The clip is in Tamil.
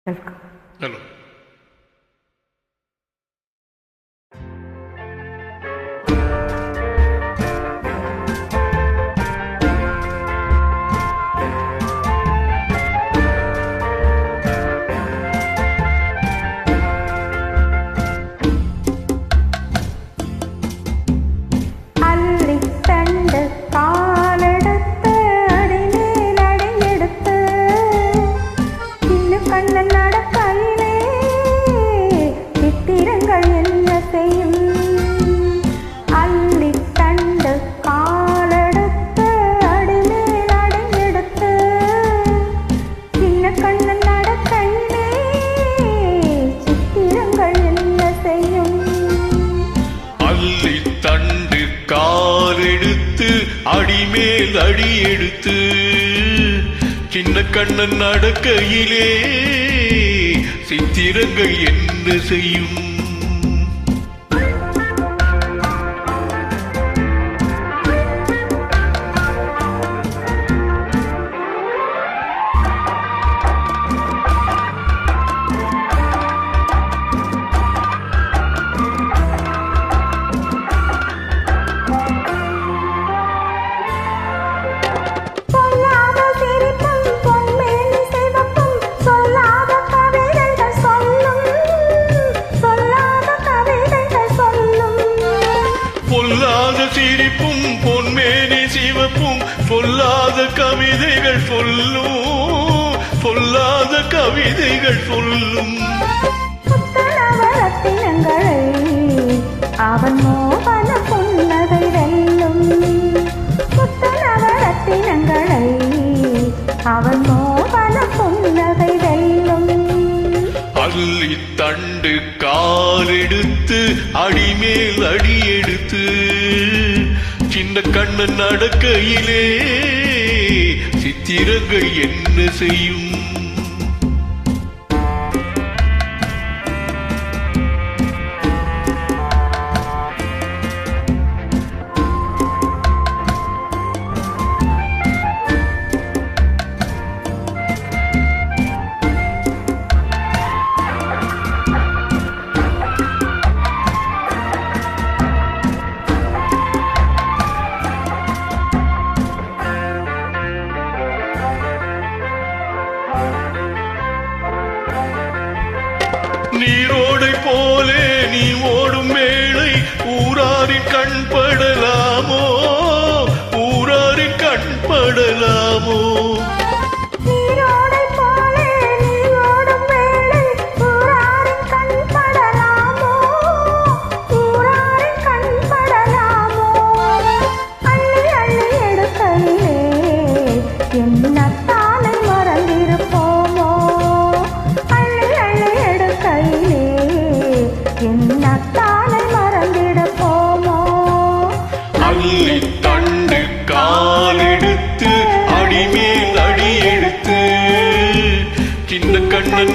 வெல்கம். ஹலோ. தண்டு காலெடுத்து அடிமேல் அடி எடுத்து சின்ன கண்ணன் நடக்கையிலே சித்திரங்கள் என்ன செய்யும்? பொல்லாத சிரிப்பும் பொன்மேனி சிவப்பும் பொல்லாத கவிதைகள் சொல்லும், பொல்லாத கவிதைகள் சொல்லும். அவன் மோகன புன்னகை வெல்லும், புத்தனவரத்தினங்களை அவன் மோகன புன்னகை வெல்லும். அள்ளி தண்டு காலெடுத்து அடிமேல் அடி எடுத்து சின்ன கண்ணன் நடக்கையிலே சித்திரங்கள் என்ன செய்யும்? நீரோடை போலே நீ ஓடும் வேளை ஊராரின் கண்படலாமோ, ஊராரின் கண்படலாமோ? அள்ளி தண்டு காலெடுத்து அடிமேல் அடி எடுத்து சின்ன கண்ணன்